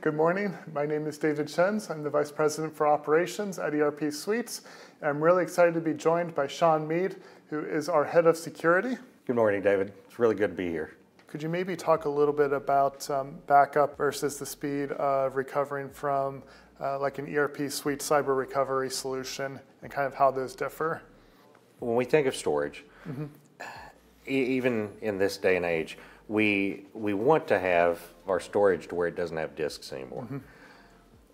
Good morning. My name is David Shenz. I'm the Vice President for Operations at ERP Suites. I'm really excited to be joined by Sean Mead, who is our Head of Security. Good morning, David. It's really good to be here. Could you maybe talk a little bit about backup versus the speed of recovering from like an ERP Suites Cyber Recovery solution and kind of how those differ? When we think of storage, even in this day and age, we want to have our storage to where it doesn't have disks anymore.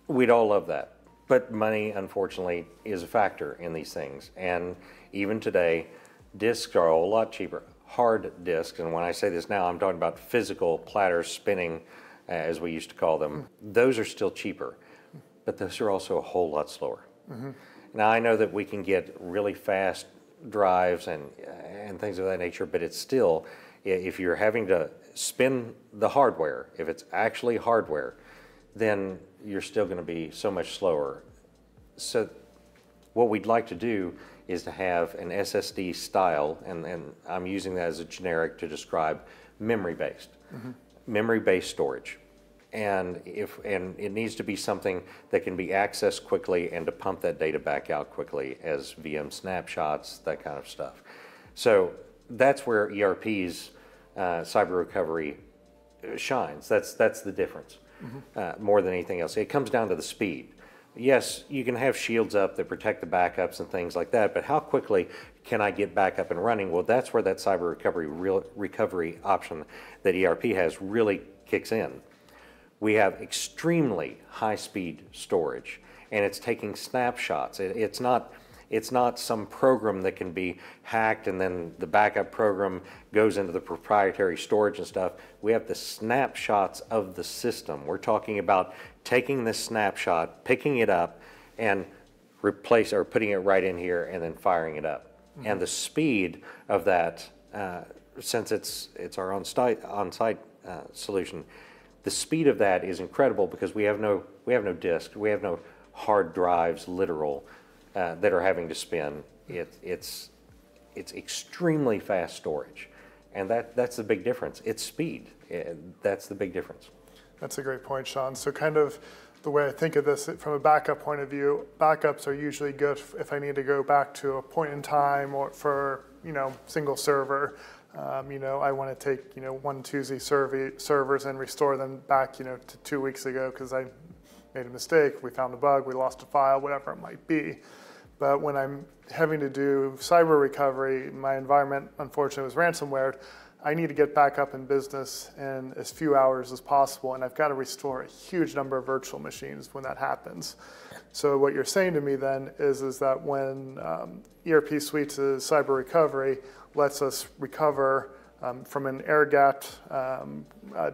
We'd all love that. But money, unfortunately, is a factor in these things. And even today, disks are a whole lot cheaper. Hard disks, and when I say this now, I'm talking about physical platters spinning, as we used to call them. Those are still cheaper, but those are also a whole lot slower. Now, I know that we can get really fast drives and things of that nature, but it's still, if you're having to spin the hardware, if it's actually hardware, then you're still going to be so much slower. So what we'd like to do is to have an SSD style, and I'm using that as a generic to describe memory-based, memory-based storage. And it needs to be something that can be accessed quickly and to pump that data back out quickly as VM snapshots, that kind of stuff. So that's where ERP's cyber recovery shines. That's the difference, more than anything else. It comes down to the speed. Yes, you can have shields up that protect the backups and things like that, but how quickly can I get back up and running? Well, that's where that cyber recovery option that ERP has really kicks in. We have extremely high-speed storage, and it's taking snapshots. It's not some program that can be hacked and then the backup program goes into the proprietary storage and stuff. We have the snapshots of the system. We're talking about taking this snapshot, picking it up, and putting it right in here and then firing it up. And the speed of that, since it's our on-site solution, the speed of that is incredible because we have no disk, we have no hard drives, literal, that are having to spin. It's extremely fast storage, and that's the big difference. It's speed. That's the big difference. That's a great point, Sean. So kind of the way I think of this from a backup point of view, backups are usually good if I need to go back to a point in time or for single server. I want to take 1 Tuesday servers and restore them back to 2 weeks ago because I made a mistake, we found a bug, we lost a file, whatever it might be. But when I'm having to do cyber recovery, my environment unfortunately was ransomware, I need to get back up in business in as few hours as possible, and I've got to restore a huge number of virtual machines when that happens. So what you're saying to me then is that when ERP Suites' cyber recovery lets us recover from an air-gapped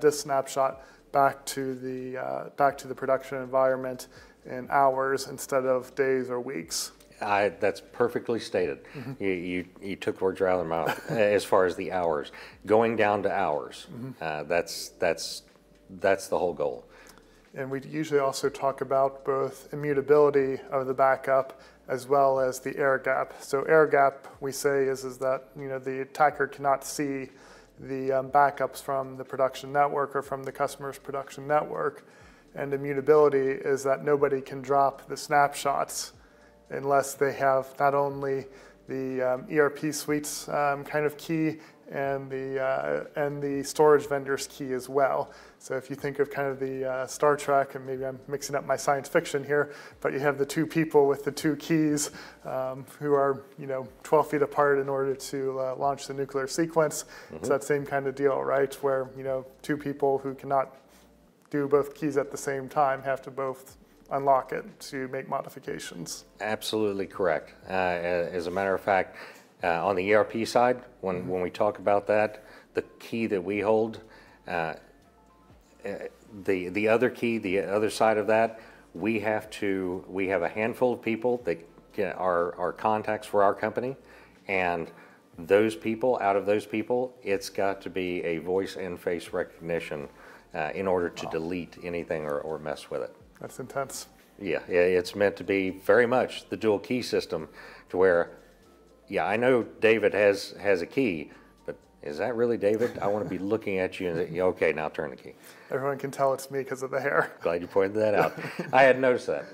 disk snapshot back to the production environment in hours instead of days or weeks. That's perfectly stated. You took words right out of my mouth as far as the hours. Going down to hours, that's the whole goal. And we usually also talk about both immutability of the backup as well as the air gap. So air gap, we say, is that the attacker cannot see the backups from the production network or from the customer's production network. And immutability is that nobody can drop the snapshots unless they have not only the ERP Suites kind of key and the storage vendor's key as well. So if you think of kind of the Star Trek, and maybe I'm mixing up my science fiction here, but you have the two people with the two keys who are 12 feet apart in order to launch the nuclear sequence. It's that same kind of deal, right? Where two people who cannot do both keys at the same time have to both unlock it to make modifications. Absolutely correct. As a matter of fact, on the ERP side, when we talk about that, the key that we hold, the other key, the other side of that, we have a handful of people that are contacts for our company, and those people, out of those people, it's got to be a voice and face recognition in order to delete anything or mess with it. That's intense. Yeah, it's meant to be very much the dual key system to where, yeah, I know David has a key, but is that really David? I want to be looking at you and say, okay, now turn the key. Everyone can tell it's me because of the hair. Glad you pointed that out. I had noticed that.